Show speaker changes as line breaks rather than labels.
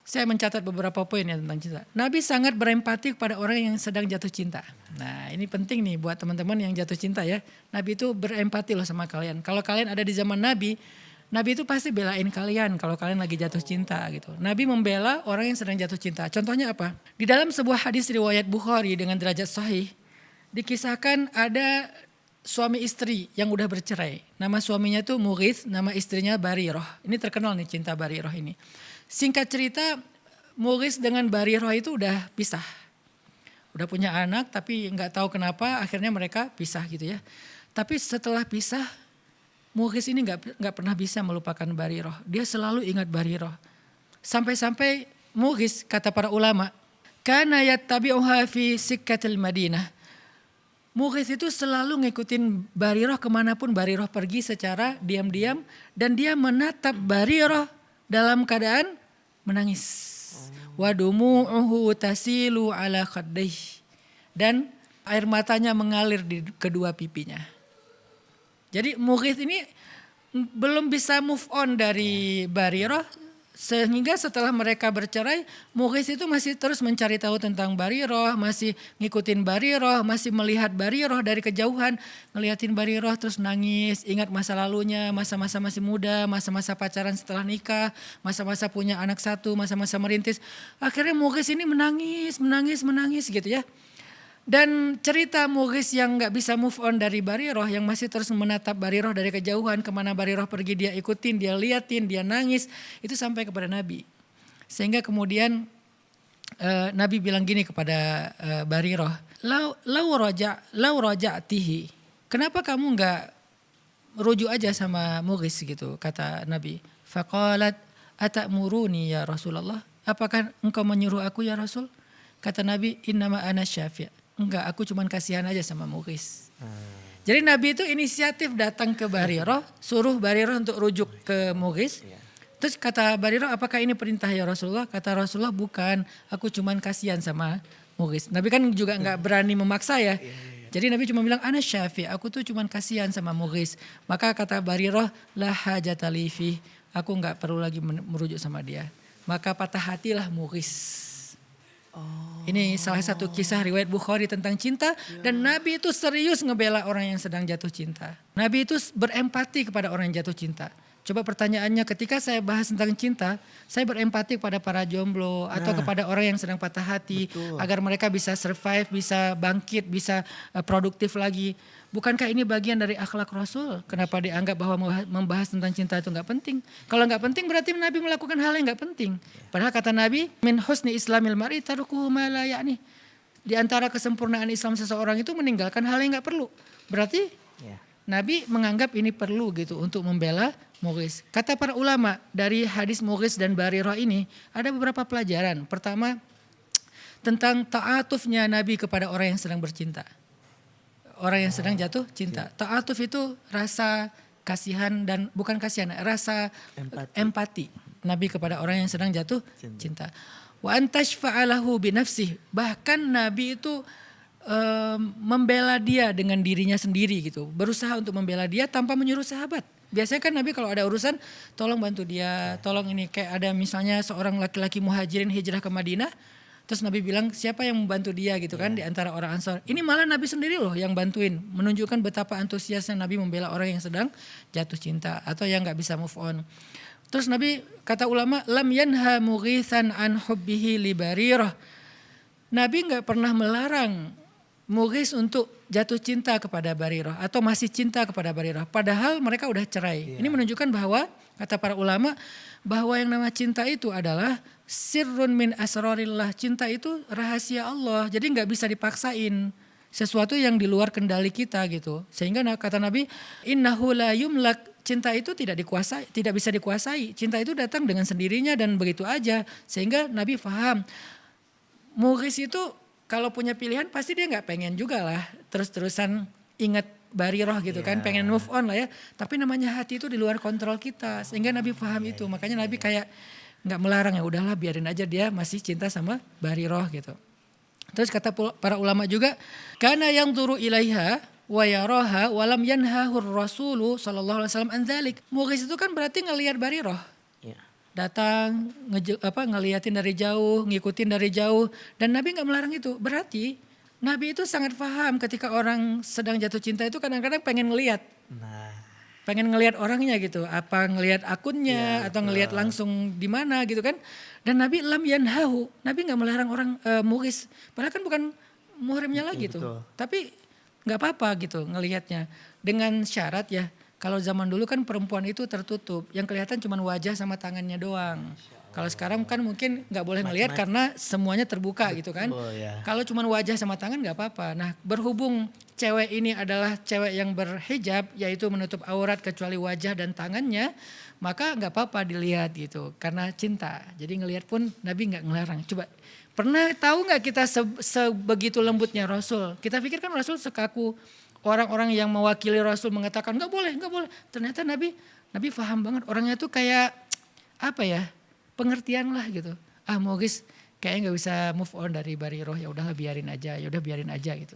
Saya mencatat beberapa poin ya tentang cinta. Nabi sangat berempati kepada orang yang sedang jatuh cinta. Nah ini penting nih buat teman-teman yang jatuh cinta ya. Nabi itu berempati loh sama kalian. Kalau kalian ada di zaman Nabi, Nabi itu pasti belain kalian kalau kalian lagi jatuh cinta gitu. Nabi membela orang yang sedang jatuh cinta. Contohnya apa? Di dalam sebuah hadis riwayat Bukhari dengan derajat sahih, dikisahkan ada suami istri yang udah bercerai. Nama suaminya tuh Mughith, nama istrinya Barirah. Ini terkenal nih cinta Barirah ini. Singkat cerita, Mughith dengan Barirah itu udah pisah. Udah punya anak tapi nggak tahu kenapa akhirnya mereka pisah gitu ya. Tapi setelah pisah, Mughith ini nggak pernah bisa melupakan Barirah. Dia selalu ingat Barirah. Sampai-sampai Mughith kata para ulama, kana yattabi'uha fi sikkatil Madinah. Mughith itu selalu ngikutin Barirah kemanapun Barirah pergi secara diam-diam. Dan dia menatap Barirah dalam keadaan menangis. Wa dumu'uhu tasilu ala khaddayh. Dan air matanya mengalir di kedua pipinya. Jadi Mughith ini belum bisa move on dari Barirah. Sehingga setelah mereka bercerai, Mughith itu masih terus mencari tahu tentang Barirah, masih ngikutin Barirah, masih melihat Barirah dari kejauhan, ngeliatin Barirah terus nangis, ingat masa lalunya, masa-masa masih muda, masa-masa pacaran setelah nikah, masa-masa punya anak satu, masa-masa merintis. Akhirnya Mughith ini menangis gitu ya. Dan cerita Mughith yang gak bisa move on dari Barirah, yang masih terus menatap Barirah dari kejauhan, kemana Barirah pergi dia ikutin, dia liatin, dia nangis, itu sampai kepada Nabi. Sehingga kemudian Nabi bilang gini kepada Barirah, lau raja'tihi, kenapa kamu gak rujuk aja sama Mughith gitu, kata Nabi. Faqalat atamuruni ya Rasulullah, apakah engkau menyuruh aku ya Rasul? Kata Nabi, innama ana syafi'. Enggak, aku cuman kasihan aja sama Mughith. Jadi Nabi itu inisiatif datang ke Barirah, suruh Barirah untuk rujuk ke Mughith. Terus kata Barirah, apakah ini perintah ya Rasulullah? Kata Rasulullah, bukan, aku cuman kasihan sama Mughith. Nabi kan juga enggak berani memaksa ya. Jadi Nabi cuma bilang, ana syafi', aku tuh cuman kasihan sama Mughith. Maka kata Barirah, la hajata li fi, aku enggak perlu lagi merujuk sama dia. Maka patah hatilah Mughith. Ini salah satu kisah riwayat Bukhari tentang cinta. Dan Nabi itu serius ngebela orang yang sedang jatuh cinta. Nabi itu berempati kepada orang yang jatuh cinta. Coba pertanyaannya, ketika saya bahas tentang cinta, saya berempati kepada para jomblo atau kepada orang yang sedang patah hati. Betul. Agar mereka bisa survive, bisa bangkit, bisa produktif lagi. Bukankah ini bagian dari akhlak Rasul? Kenapa dianggap bahwa membahas tentang cinta itu gak penting? Kalau gak penting berarti Nabi melakukan hal yang gak penting. Padahal kata Nabi, min husni islamil mar'i tarukuhu ma la ya'ni. Di antara kesempurnaan Islam seseorang itu meninggalkan hal yang gak perlu. Berarti Nabi menganggap ini perlu gitu untuk membela Mughith. Kata para ulama, dari hadis Mughith dan Barirah ini ada beberapa pelajaran. Pertama, tentang ta'atufnya Nabi kepada orang yang sedang bercinta. Orang yang sedang jatuh cinta. Ta'atuf itu rasa kasihan dan bukan kasihan, rasa empati Nabi kepada orang yang sedang jatuh cinta. Wa antashfa'alahu binafsih. Bahkan Nabi itu membela dia dengan dirinya sendiri gitu. Berusaha untuk membela dia tanpa menyuruh sahabat. Biasanya kan Nabi kalau ada urusan, tolong bantu dia, tolong ini. Kayak ada misalnya seorang laki-laki muhajirin hijrah ke Madinah. Terus Nabi bilang siapa yang membantu dia gitu kan di antara orang Ansor. Ini malah Nabi sendiri loh yang bantuin. Menunjukkan betapa antusiasnya Nabi membela orang yang sedang jatuh cinta atau yang gak bisa move on. Terus Nabi kata ulama, lam yanha Mughithan an hubbihi li Barirah. Nabi gak pernah melarang Mughith untuk jatuh cinta kepada Barirah atau masih cinta kepada Barirah. Padahal mereka udah cerai. Ini menunjukkan bahwa kata para ulama bahwa yang nama cinta itu adalah sirrun min asrarillah. Cinta itu rahasia Allah. Jadi gak bisa dipaksain. Sesuatu yang di luar kendali kita gitu. Sehingga kata Nabi, innahu la yumlak. Cinta itu tidak bisa dikuasai. Cinta itu datang dengan sendirinya dan begitu aja. Sehingga Nabi faham. Mughith itu kalau punya pilihan pasti dia gak pengen juga lah terus-terusan ingat Barirah gitu kan. Pengen move on lah ya. Tapi namanya hati itu di luar kontrol kita. Sehingga Nabi faham itu. Makanya Nabi kayak gak melarang, ya udahlah biarin aja dia masih cinta sama Barirah gitu. Terus kata para ulama juga, kana yang turu ilaiha wa yaraha wa lam yanhahur rasulu sallallahu alaihi wasallam an dzalik. Mughith itu kan berarti ngelihat Barirah. datang ngeliatin dari jauh, ngikutin dari jauh, dan Nabi nggak melarang itu. Berarti Nabi itu sangat paham ketika orang sedang jatuh cinta itu kadang-kadang pengen ngeliat.
Nah,
Pengen ngelihat orangnya gitu, apa ngelihat akunnya
iya
atau ngelihat
betul.
langsung di mana gitu kan. Dan Nabi lam yanhahu, Nabi nggak melarang orang muhris, padahal kan bukan muhrimnya lagi
Iya
tuh.
betul.
Tapi nggak apa-apa gitu ngelihatnya dengan syarat ya. Kalau zaman dulu kan perempuan itu tertutup, yang kelihatan cuma wajah sama tangannya doang. Kalau sekarang kan mungkin nggak boleh ngelihat
Macam-macam.
karena semuanya terbuka gitu kan.
Betul ya.
Kalau cuma wajah sama tangan nggak apa-apa. Nah berhubung cewek ini adalah cewek yang berhijab, yaitu menutup aurat kecuali wajah dan tangannya, maka nggak apa-apa dilihat gitu, karena cinta. Jadi ngelihat pun Nabi nggak ngelarang. Coba pernah tahu nggak kita sebegitu lembutnya Rasul? Kita pikir kan Rasul sekaku orang-orang yang mewakili Rasul mengatakan nggak boleh, nggak boleh. Ternyata Nabi paham banget. Orangnya tuh kayak apa ya? Pengertian lah gitu. Mogis kayaknya nggak bisa move on dari Bariroh, ya udahlah biarin aja, ya udah biarin aja gitu.